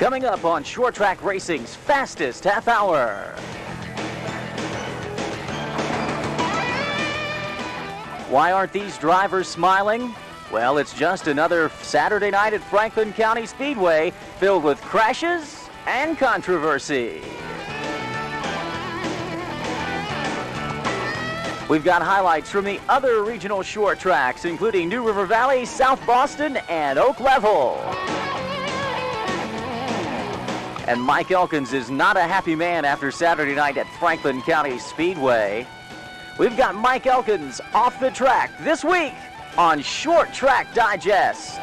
Coming up on Short Track Racing's fastest half hour. Why aren't these drivers smiling? Well, it's just another Saturday night at Franklin County Speedway filled with crashes and controversy. We've got highlights from the other regional short tracks, including New River Valley, South Boston, and Oak Level. And Mike Elkins is not a happy man after Saturday night at Franklin County Speedway. We've got Mike Elkins off the track this week on Short Track Digest.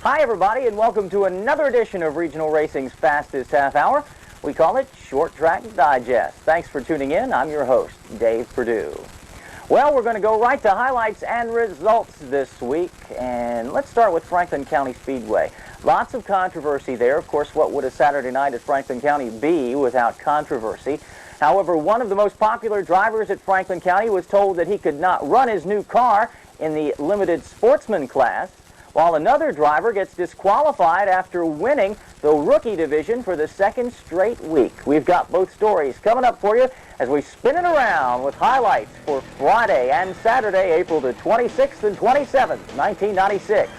Hi everybody, and welcome to another edition of Regional Racing's fastest half hour. We call it Short Track Digest. Thanks for tuning in. I'm your host, Dave Perdue. Well, we're going to go right to highlights and results this week, and let's start with Franklin County Speedway. Lots of controversy there. Of course, what would a Saturday night at Franklin County be without controversy? However, one of the most popular drivers at Franklin County was told that he could not run his new car in the limited sportsman class, while another driver gets disqualified after winning the rookie division for the second straight week. We've got both stories coming up for you as we spin it around with highlights for Friday and Saturday, April the 26th and 27th, 1996.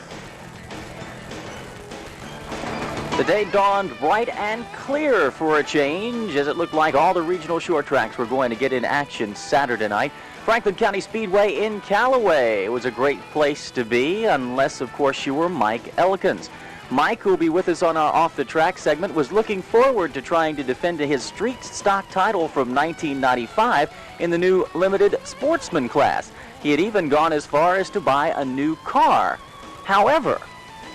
The day dawned bright and clear for a change, as it looked like all the regional short tracks were going to get in action Saturday night. Franklin County Speedway in Callaway was a great place to be, unless, of course, you were Mike Elkins. Mike, who will be with us on our Off the Track segment, was looking forward to trying to defend his street stock title from 1995 in the new limited sportsman class. He had even gone as far as to buy a new car. However,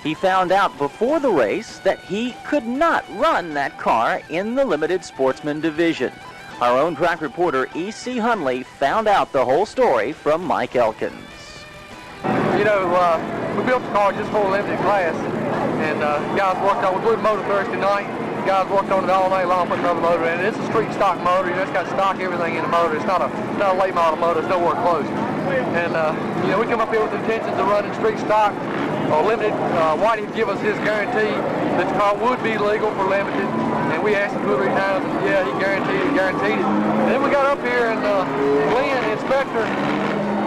he found out before the race that he could not run that car in the limited sportsman division. Our own track reporter, E.C. Hunley, found out the whole story from Mike Elkins. You know, we built the car just for a limited class, and guys worked on, we blew the motor Thursday night. Guys worked on it all night long, putting another motor in it. It's a street stock motor, you know, it's got stock everything in the motor. It's not a late model motor, it's nowhere close. And, you know, we come up here with the intentions of running street stock or limited. Whitey would give us his guarantee that the car would be legal for limited. And we asked him 2 or 3 times, and yeah, he guaranteed it. And then we got up here, and Glenn, the inspector,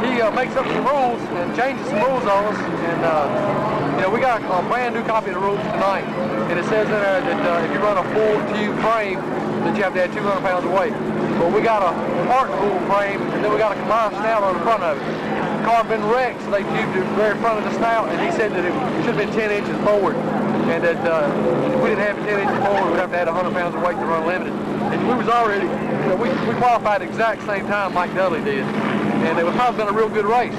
he makes up some rules and changes some rules on us. And, you know, we got a brand new copy of the rules tonight. And it says in there that if you run a full tube frame, that you have to add 200 pounds of weight. But we got a part full frame, and then we got a combined snout on the front of it. The car had been wrecked, so they tubed the very front of the snout, and he said that it should have been 10 inches forward. And that if we didn't have it 10 inches forward, we'd have to add 100 pounds of weight to run limited. And we was already, you know, we qualified at the exact same time Mike Dudley did. And it was probably been a real good race.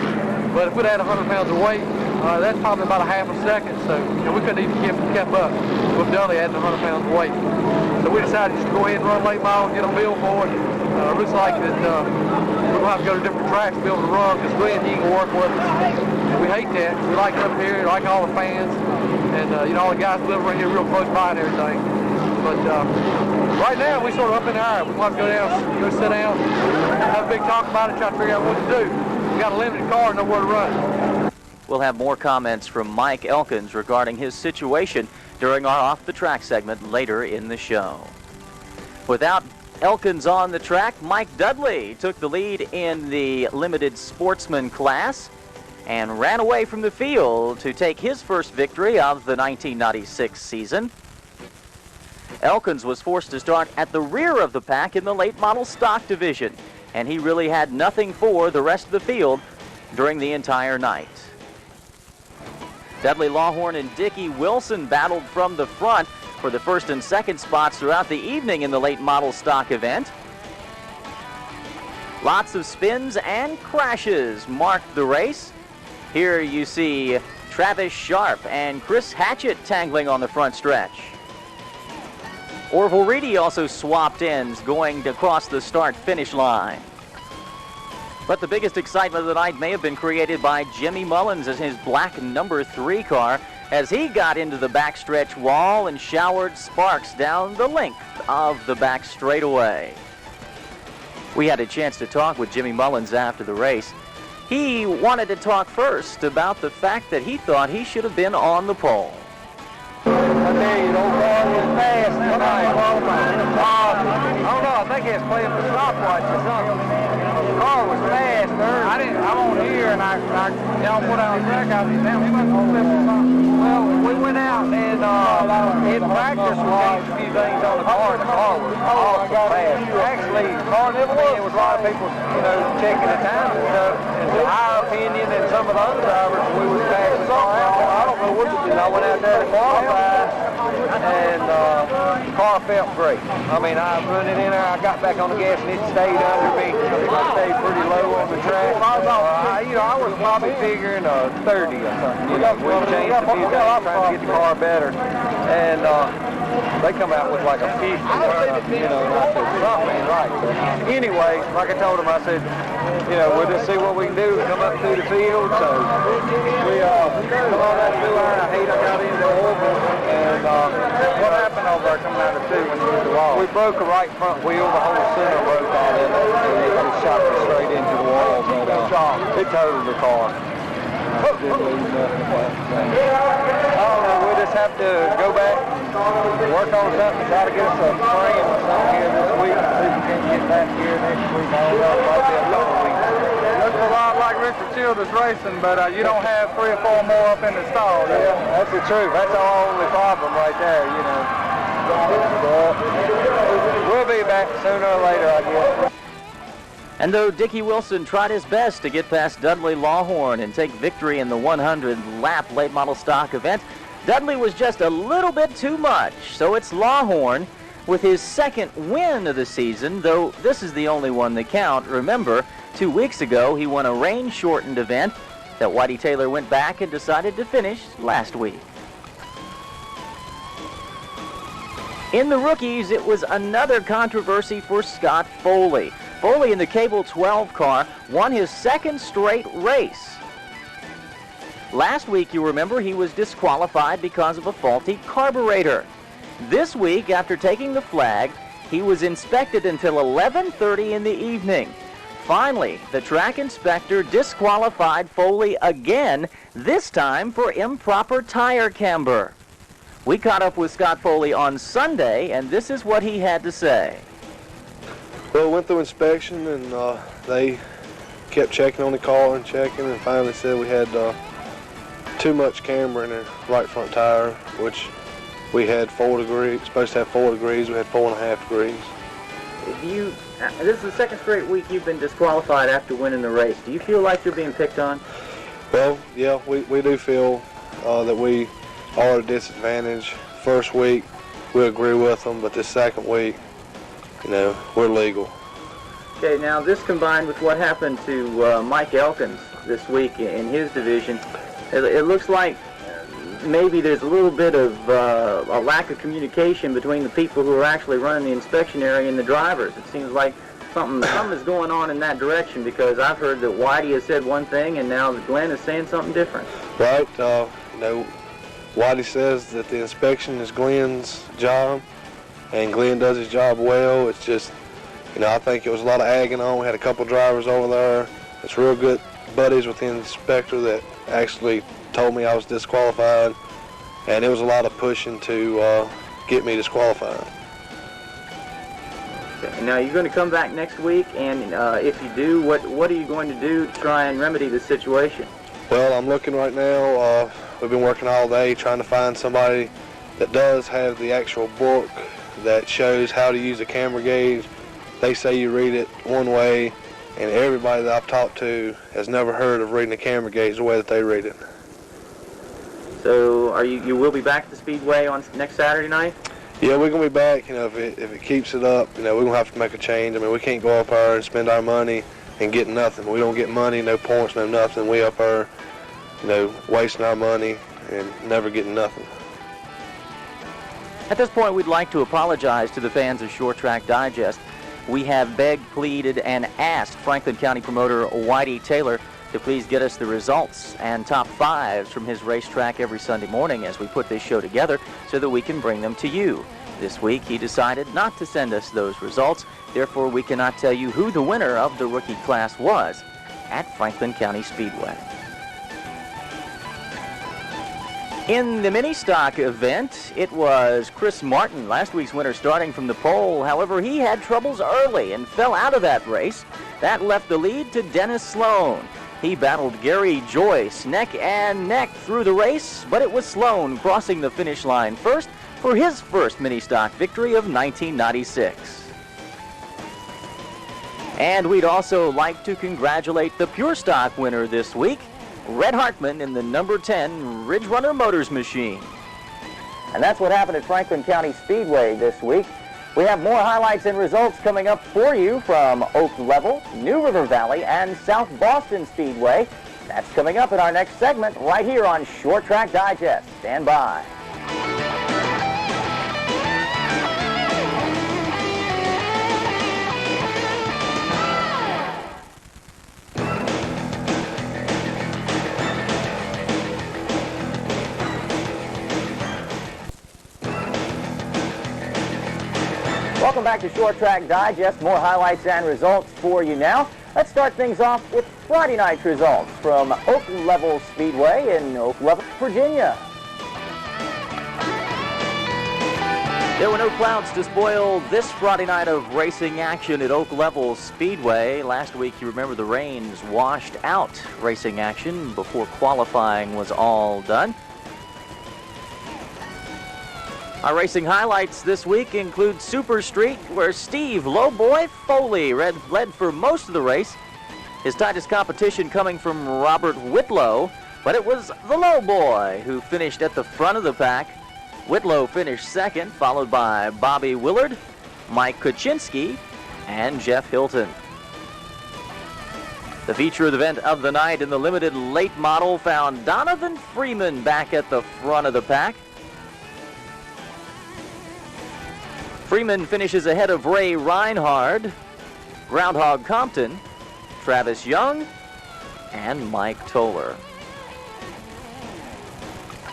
But if we'd had 100 pounds of weight, that's probably about a half a second. So, you know, we couldn't even kept up with Dudley adding 100 pounds of weight. So we decided just to go ahead and run late mile and get a bill for it. Looks like that we're going to have to go to different tracks to be able to run, because Glenn, he can work with us. And we hate that. We like it up here, we like all the fans. And, you know, all the guys live right here real close by and everything. But right now, we sort of up in the air. We want to go down, go sit down, have a big talk about it, try to figure out what to do. We got a limited car and nowhere to run. We'll have more comments from Mike Elkins regarding his situation during our Off the Track segment later in the show. Without Elkins on the track, Mike Dudley took the lead in the limited sportsman class and ran away from the field to take his first victory of the 1996 season. Elkins was forced to start at the rear of the pack in the late model stock division, and he really had nothing for the rest of the field during the entire night. Dudley Lawhorn and Dickie Wilson battled from the front for the first and second spots throughout the evening in the late model stock event. Lots of spins and crashes marked the race. Here you see Travis Sharp and Chris Hatchett tangling on the front stretch. Orville Reedy also swapped ends going to cross the start-finish line. But the biggest excitement of the night may have been created by Jimmy Mullins as his black number 3 car as he got into the backstretch wall and showered sparks down the length of the back straightaway. We had a chance to talk with Jimmy Mullins after the race. He wanted to talk first about the fact that he thought he should have been on the pole. I tell you, the old car was fast tonight. I don't know, I think he was playing for stopwatch or something. The car was fast, I'm on here, and y'all put out a track out there. He went on flip or something. Well, we went out, and in practice, we changed a few things on the car. The car was awesome fast. Actually, the car never was. There was a lot of people, checking the time and stuff. And in our opinion, and some of the other drivers, we was fast the car out. I don't know what to do. I went out there to qualify, and the car felt great. I mean, I was running in there, I got back on the gas, and it stayed under me. It stayed pretty low on the track. I was probably figuring 30 or something. We changed a few things, trying to get the car better. And they come out with like a 50, and I said, something ain't right. But anyway, like I told them, I said, we'll just see what we can do to come up through the field. So we come on that 2 iron. I hate I got into oval. And what happened over there coming out of 2 when you hit the wall? We broke a right front wheel. The whole center broke out in it. And it just shot me straight into the wall. But it totaled the car. I don't know, we'll just have to go back, work on something, try to get us a frame or something here this week, see if we can get back here next week. I don't know, it might be a couple weeks. Looks a lot like Richard Childress racing, but you don't have 3 or 4 more up in the stall. Yeah, that's the truth. That's our only problem right there, But we'll be back sooner or later, I guess. And though Dickie Wilson tried his best to get past Dudley Lawhorn and take victory in the 100-lap late model stock event, Dudley was just a little bit too much. So it's Lawhorn with his second win of the season, though this is the only one that count. Remember, 2 weeks ago he won a rain-shortened event that Whitey Taylor went back and decided to finish last week. In the rookies, it was another controversy for Scott Foley. Foley in the Cable 12 car won his second straight race. Last week, you remember, he was disqualified because of a faulty carburetor. This week, after taking the flag, he was inspected until 11:30 in the evening. Finally, the track inspector disqualified Foley again, this time for improper tire camber. We caught up with Scott Foley on Sunday, and this is what he had to say. Well, we went through inspection, and they kept checking on the car and checking, and finally said we had too much camber in the right front tire, which we had 4 degrees, supposed to have 4 degrees, we had 4.5 degrees. This is the second straight week you've been disqualified after winning the race. Do you feel like you're being picked on? Well, yeah, we do feel that we are at a disadvantage. First week, we agree with them, but this second week, we're legal. Okay, now this combined with what happened to Mike Elkins this week in his division, it looks like maybe there's a little bit of a lack of communication between the people who are actually running the inspection area and the drivers. It seems like something is going on in that direction, because I've heard that Whitey has said one thing and now Glenn is saying something different. Right, Whitey says that the inspection is Glenn's job, and Glenn does his job well. It's just, I think it was a lot of agging on. We had a couple drivers over there that's real good buddies with the inspector that actually told me I was disqualified, and it was a lot of pushing to get me disqualified. Okay. Now, you're going to come back next week, and if you do, what are you going to do to try and remedy the situation? Well, I'm looking right now. We've been working all day trying to find somebody that does have the actual book that shows how to use a camber gauge. They say you read it one way, and everybody that I've talked to has never heard of reading a camber gauge the way that they read it. So you will be back at the Speedway on next Saturday night? Yeah, we're going to be back. If it keeps it up, we're going to have to make a change. I mean, we can't go up there and spend our money and get nothing. We don't get money, no points, no nothing. We up there, wasting our money and never getting nothing. At this point, we'd like to apologize to the fans of Short Track Digest. We have begged, pleaded, and asked Franklin County promoter Whitey Taylor to please get us the results and top fives from his racetrack every Sunday morning as we put this show together so that we can bring them to you. This week, he decided not to send us those results. Therefore, we cannot tell you who the winner of the rookie class was at Franklin County Speedway. In the mini stock event, it was Chris Martin, last week's winner, starting from the pole. However, he had troubles early and fell out of that race. That left the lead to Dennis Sloan. He battled Gary Joyce neck and neck through the race, but it was Sloan crossing the finish line first for his first mini stock victory of 1996. And we'd also like to congratulate the pure stock winner this week, Red Hartman, in the number 10 Ridge Runner Motors machine. And that's what happened at Franklin County Speedway this week. We have more highlights and results coming up for you from Oak Level, New River Valley, and South Boston Speedway. That's coming up in our next segment right here on Short Track Digest. Stand by. Welcome back to Short Track Digest. More highlights and results for you now. Let's start things off with Friday night's results from Oak Level Speedway in Oak Level, Virginia. There were no clouds to spoil this Friday night of racing action at Oak Level Speedway. Last week, you remember, the rains washed out racing action before qualifying was all done. Our racing highlights this week include Super Street, where Steve Lowboy Foley led for most of the race. His tightest competition coming from Robert Whitlow, but it was the Lowboy who finished at the front of the pack. Whitlow finished second, followed by Bobby Willard, Mike Kuczynski, and Jeff Hilton. The feature event of the night in the limited late model found Donovan Freeman back at the front of the pack. Freeman finishes ahead of Ray Reinhard, Groundhog Compton, Travis Young, and Mike Toller.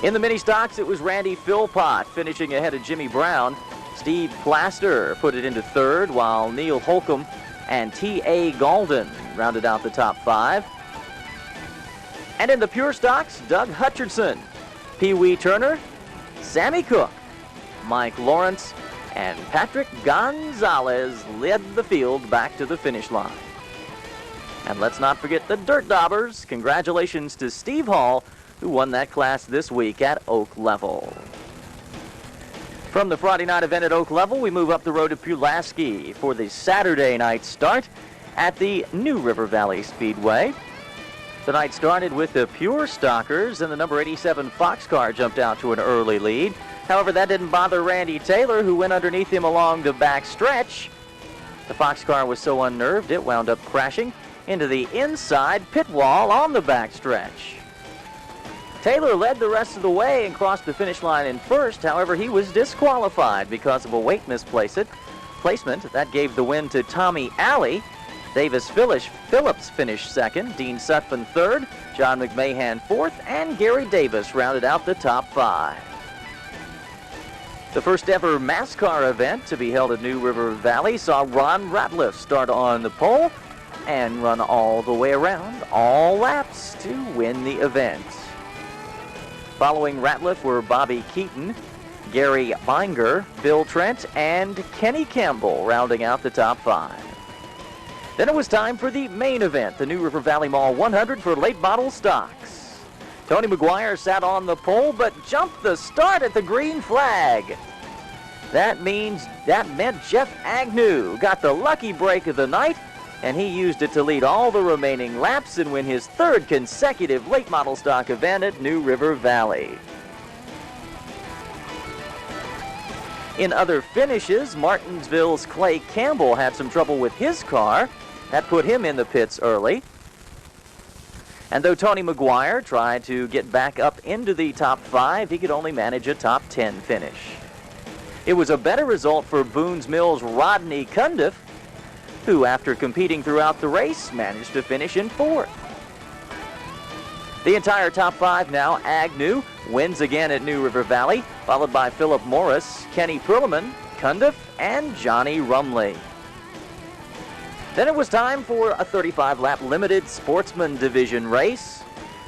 In the mini stocks, it was Randy Philpott finishing ahead of Jimmy Brown. Steve Plaster put it into third, while Neil Holcomb and T.A. Galden rounded out the top five. And in the pure stocks, Doug Hutcherson, Pee Wee Turner, Sammy Cook, Mike Lawrence, and Patrick Gonzalez led the field back to the finish line. And let's not forget the Dirt Daubers. Congratulations to Steve Hall, who won that class this week at Oak Level. From the Friday night event at Oak Level, we move up the road to Pulaski for the Saturday night start at the New River Valley Speedway. The night started with the pure stockers, and the number 87 Fox car jumped out to an early lead. However, that didn't bother Randy Taylor, who went underneath him along the back stretch. The Fox car was so unnerved, it wound up crashing into the inside pit wall on the back stretch. Taylor led the rest of the way and crossed the finish line in first. However, he was disqualified because of a weight misplacement. That gave the win to Tommy Alley. Davis Phillips finished second, Dean Sutphin third, John McMahon fourth, and Gary Davis rounded out the top five. The first ever MASCAR event to be held at New River Valley saw Ron Ratliff start on the pole and run all the way around, all laps, to win the event. Following Ratliff were Bobby Keaton, Gary Binger, Bill Trent, and Kenny Campbell rounding out the top five. Then it was time for the main event, the New River Valley Mall 100 for late model stocks. Tony McGuire sat on the pole but jumped the start at the green flag. That meant Jeff Agnew got the lucky break of the night, and he used it to lead all the remaining laps and win his third consecutive late model stock event at New River Valley. In other finishes, Martinsville's Clay Campbell had some trouble with his car. That put him in the pits early. And though Tony McGuire tried to get back up into the top five, he could only manage a top 10 finish. It was a better result for Boone's Mill's Rodney Cundiff, who, after competing throughout the race, managed to finish in fourth. The entire top 5 now. Agnew wins again at New River Valley, followed by Philip Morris, Kenny Perlman, Cundiff, and Johnny Rumley. Then it was time for a 35-lap limited sportsman division race.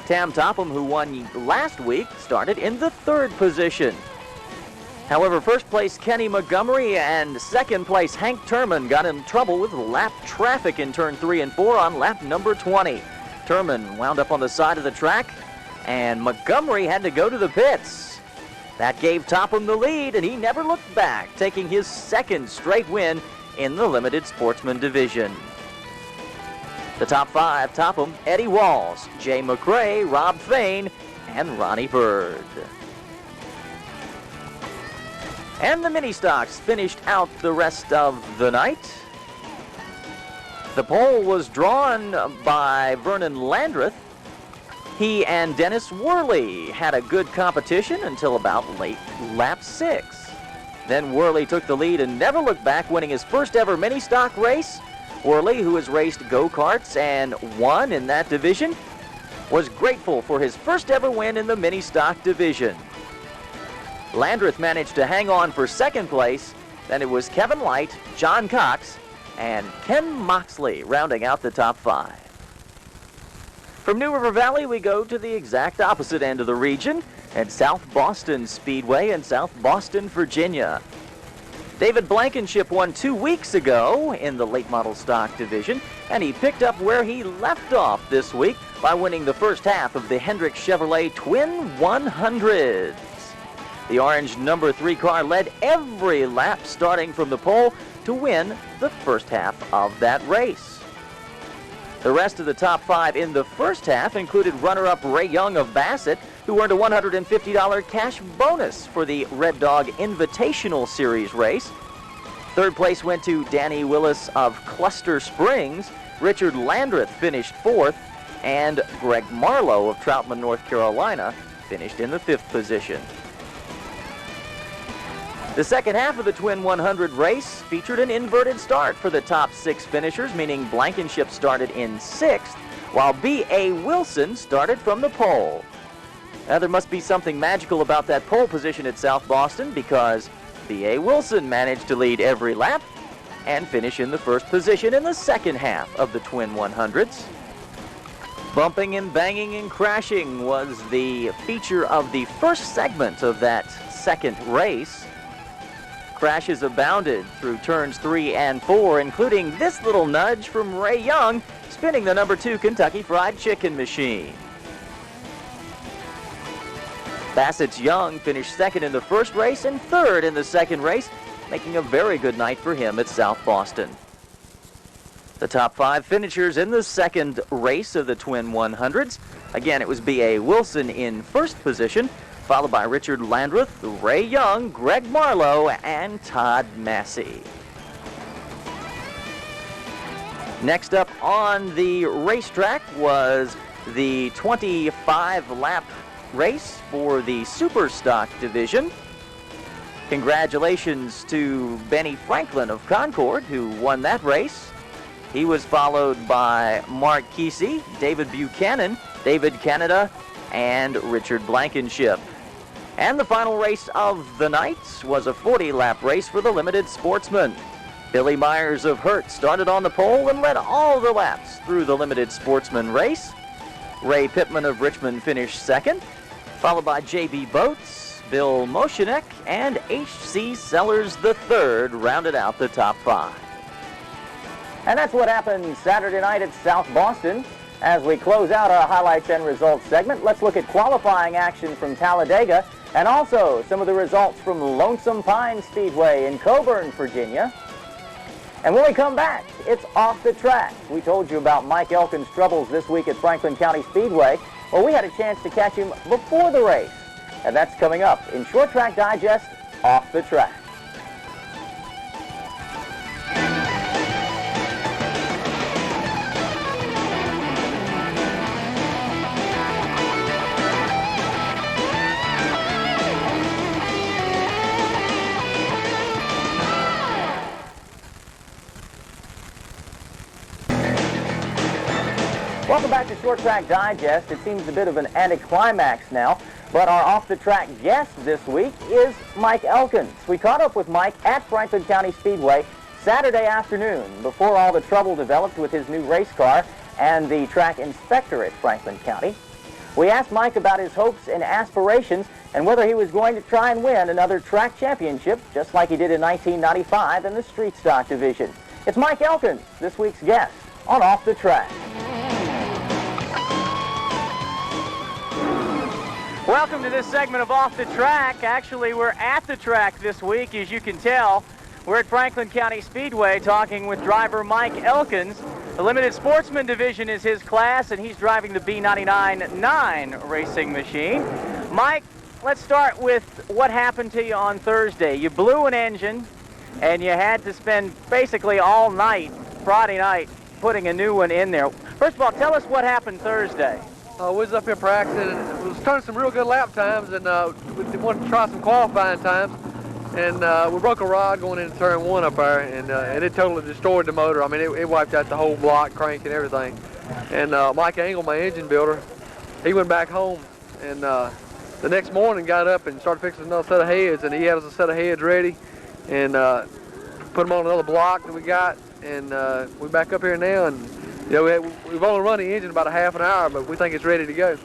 Tam Topham, who won last week, started in the 3rd position. However, first place Kenny Montgomery and second place Hank Turman got in trouble with lap traffic in turn 3 and 4 on lap number 20. Turman wound up on the side of the track, and Montgomery had to go to the pits. That gave Topham the lead, and he never looked back, taking his 2nd straight win in the limited sportsman division. The top 5, Topham, Eddie Walls, Jay McRae, Rob Thane, and Ronnie Bird. And the mini stocks finished out the rest of the night. The pole was drawn by Vernon Landreth. He and Dennis Worley had a good competition until about late lap 6. Then Worley took the lead and never looked back, winning his first ever mini stock race. Worley, who has raced go-karts and won in that division, was grateful for his first ever win in the mini stock division. Landreth managed to hang on for 2nd place. Then it was Kevin Light, John Cox, and Ken Moxley rounding out the top 5. From New River Valley, we go to the exact opposite end of the region at South Boston Speedway in South Boston, Virginia. David Blankenship won 2 weeks ago in the late model stock division, and he picked up where he left off this week by winning the first half of the Hendrick Chevrolet Twin 100s. The orange number 3 car led every lap starting from the pole to win the first half of that race. The rest of the top 5 in the first half included runner-up Ray Young of Bassett, who earned a $150 cash bonus for the Red Dog Invitational Series race. 3rd place went to Danny Willis of Cluster Springs. Richard Landreth finished 4th, and Greg Marlowe of Troutman, North Carolina, finished in the 5th position. The second half of the Twin 100 race featured an inverted start for the top 6 finishers, meaning Blankenship started in 6th, while B.A. Wilson started from the pole. Now, there must be something magical about that pole position at South Boston, because B.A. Wilson managed to lead every lap and finish in the 1st position in the second half of the Twin 100s. Bumping and banging and crashing was the feature of the first segment of that second race. Crashes abounded through turns 3 and 4, including this little nudge from Ray Young, spinning the number 2 Kentucky Fried Chicken machine. Bassett's Young finished 2nd in the first race and 3rd in the second race, making a very good night for him at South Boston. The top 5 finishers in the second race of the Twin 100s. Again, it was B.A. Wilson in 1st position, followed by Richard Landreth, Ray Young, Greg Marlowe, and Todd Massey. Next up on the racetrack was the 25-lap race for the Super Stock division. Congratulations to Benny Franklin of Concord, who won that race. He was followed by Mark Kesey, David Buchanan, David Canada, and Richard Blankenship. And the final race of the night was a 40-lap race for the limited sportsman. Billy Myers of Hurt started on the pole and led all the laps through the limited sportsman race. Ray Pittman of Richmond finished 2nd, followed by J.B. Boats, Bill Moshenek, and H.C. Sellers III rounded out the top 5. And that's what happened Saturday night at South Boston. As we close out our highlights and results segment, let's look at qualifying action from Talladega and also some of the results from Lonesome Pine Speedway in Coburn, Virginia. And when we come back, it's Off the Track. We told you about Mike Elkin's troubles this week at Franklin County Speedway. Well, we had a chance to catch him before the race. And that's coming up in Short Track Digest, Off the Track. Welcome back to Short Track Digest. It seems a bit of an anticlimax now, but our off-the-track guest this week is Mike Elkins. We caught up with Mike at Franklin County Speedway Saturday afternoon before all the trouble developed with his new race car and the track inspector at Franklin County. We asked Mike about his hopes and aspirations and whether he was going to try and win another track championship just like he did in 1995 in the street stock division. It's Mike Elkins, this week's guest on Off the Track. Welcome to this segment of Off the Track. Actually, we're at the track this week, as you can tell. We're at Franklin County Speedway talking with driver Mike Elkins. The Limited Sportsman Division is his class, and he's driving the B99-9 racing machine. Mike, let's start with what happened to you on Thursday. You blew an engine, and you had to spend basically all night, Friday night, putting a new one in there. First of all, tell us what happened Thursday. We was up here practicing, and we was turning some real good lap times, and we wanted to try some qualifying times. And we broke a rod going into turn one up there, and it totally destroyed the motor. I mean, it wiped out the whole block, crank, and everything. And Mike Engel, my engine builder, he went back home, and the next morning got up and started fixing another set of heads, and he had us a set of heads ready, and put them on another block that we got, and we're back up here now, and you know, we've only run the engine about a half an hour, but we think it's ready to go.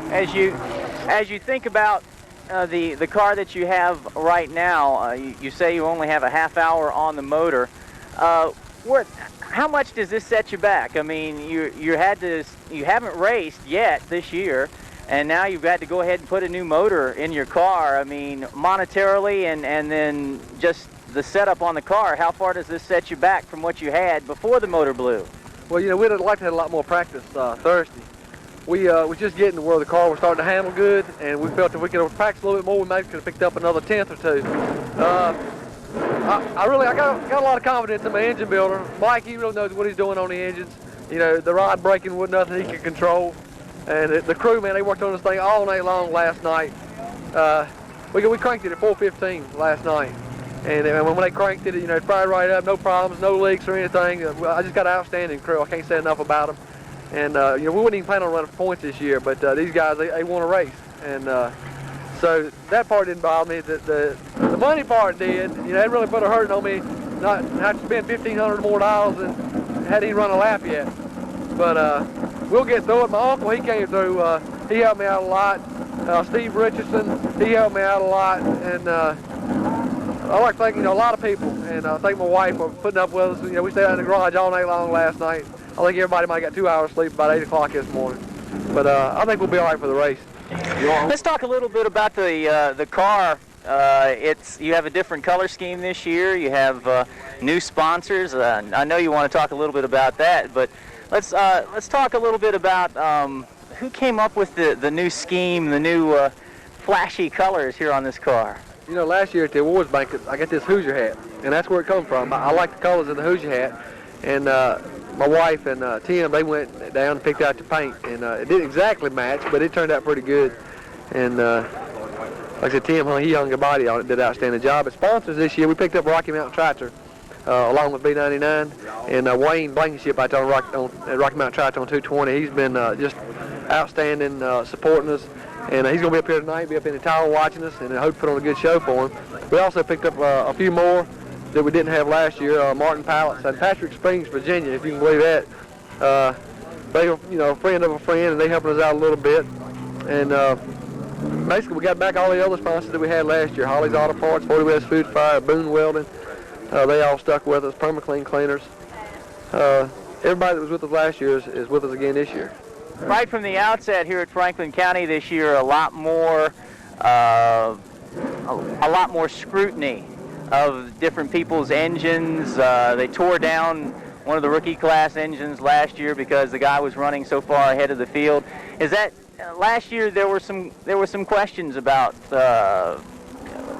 As you think about the car that you have right now, you say you only have a half hour on the motor. How much does this set you back? I mean, you haven't raced yet this year, and now you've got to go ahead and put a new motor in your car. I mean, monetarily and then just the setup on the car, how far does this set you back from what you had before the motor blew? Well, you know, we'd like to have a lot more practice Thursday. We was just getting to where the car was starting to handle good, and we felt if we could have practiced a little bit more, we maybe could have picked up another tenth or two. I got a lot of confidence in my engine builder. Mike, he really knows what he's doing on the engines. You know, the rod braking was nothing he could control. And the crew, man, they worked on this thing all night long last night. We cranked it at 4:15 last night. And when they cranked it, you know, it fired right up, no problems, no leaks or anything. I just got an outstanding crew. I can't say enough about them. And, you know, we wouldn't even plan on running for points this year, but these guys, they want to race. And so that part didn't bother me. The money part did. You know, it really put a hurting on me not have to spend $1,500 more and hadn't even run a lap yet. But we'll get through it. My uncle, he came through. He helped me out a lot. Steve Richardson, he helped me out a lot. And I like to thank, you know, a lot of people. And I thank my wife for putting up with us. You know, we stayed out in the garage all night long last night. I think everybody might have got 2 hours sleep about 8 o'clock this morning. But I think we'll be all right for the race. Let's talk a little bit about the car. You have a different color scheme this year. You have new sponsors. I know you want to talk a little bit about that, but let's talk a little bit about who came up with the new scheme, the new flashy colors here on this car. You know, last year at the awards banquet, I got this Hoosier hat, and that's where it comes from. I like the colors of the Hoosier hat, and my wife and Tim, they went down and picked out the paint, and it didn't exactly match, but it turned out pretty good. And like I said, Tim, he hung a body on it, did an outstanding job. As sponsors this year, we picked up Rocky Mountain Tractor along with B99, and Wayne Blankenship out there on Rocky Mountain Tractor on 220. He's been just outstanding, supporting us, and he's going to be up here tonight, be up in the tower watching us, and I hope to put on a good show for him. We also picked up a few more that we didn't have last year, Martin Pallets and Patrick Springs, Virginia, if you can believe that. They are, you know, a friend of a friend, and they helping us out a little bit. And basically, we got back all the other sponsors that we had last year: Holly's Auto Parts, 40 West Food Fire, Boone Welding. They all stuck with us. Permaclean Cleaners. Everybody that was with us last year is with us again this year. Right from the outset here at Franklin County this year, a lot more scrutiny of different people's engines. They tore down one of the rookie class engines last year because the guy was running so far ahead of the field. Is that last year there were some questions about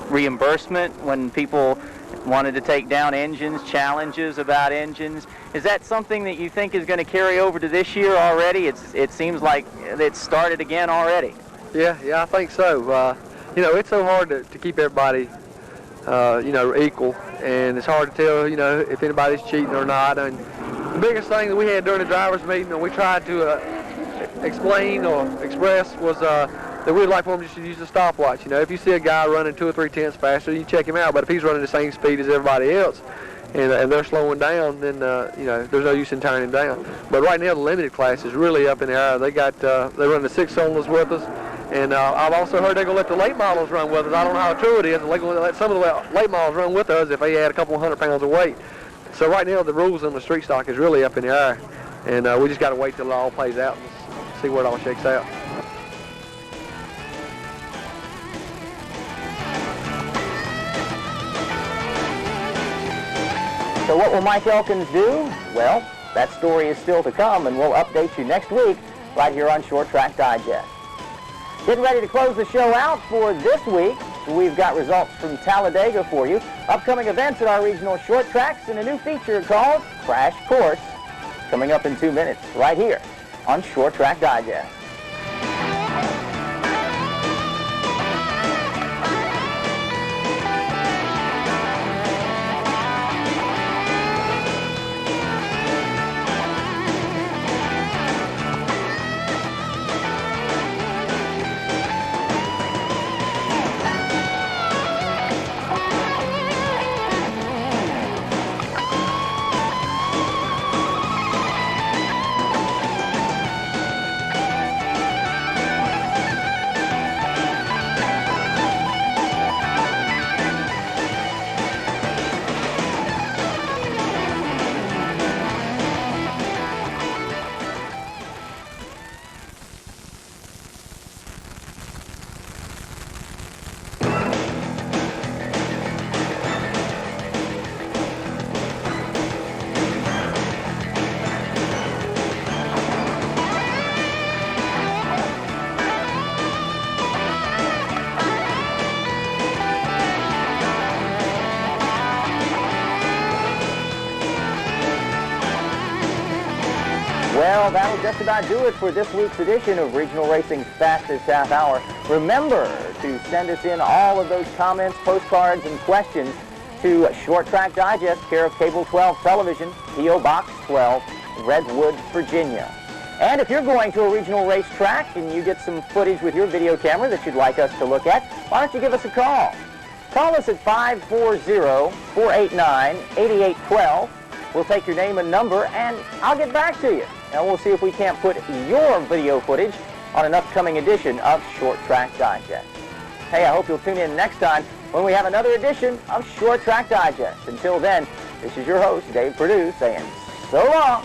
reimbursement when people wanted to take down engines, challenges about engines. Is that something that you think is going to carry over to this year already? It seems like it's started again already. Yeah, I think so. You know, it's so hard to keep everybody you know, equal, and it's hard to tell, you know, if anybody's cheating or not. And the biggest thing that we had during the drivers' meeting, and we tried to explain or express, was that we'd like for them just to use a stopwatch. You know, if you see a guy running 2 or 3 tenths faster, you check him out. But if he's running the same speed as everybody else, and they're slowing down, then you know, there's no use in turning him down. But right now the limited class is really up in the air. They run the 6 cylinders with us, and I've also heard they're gonna let the late models run with us. I don't know how true it is. They're gonna let some of the late models run with us if they add a couple 100 pounds of weight. So right now the rules on the street stock is really up in the air, and we just got to wait till it all plays out and see where it all shakes out. So what will Mike Elkins do? Well, that story is still to come, and we'll update you next week right here on Short Track Digest. Getting ready to close the show out for this week. We've got results from Talladega for you, upcoming events at our regional short tracks, and a new feature called Crash Course coming up in 2 minutes right here on Short Track Digest. Well, that'll just about do it for this week's edition of Regional Racing's Fastest Half Hour. Remember to send us in all of those comments, postcards, and questions to Short Track Digest, care of Cable 12 Television, P.O. Box 12, Redwood, Virginia. And if you're going to a regional racetrack and you get some footage with your video camera that you'd like us to look at, why don't you give us a call? Call us at 540-489-8812. We'll take your name and number, and I'll get back to you. And we'll see if we can't put your video footage on an upcoming edition of Short Track Digest. Hey, I hope you'll tune in next time when we have another edition of Short Track Digest. Until then, this is your host, Dave Perdue, saying so long.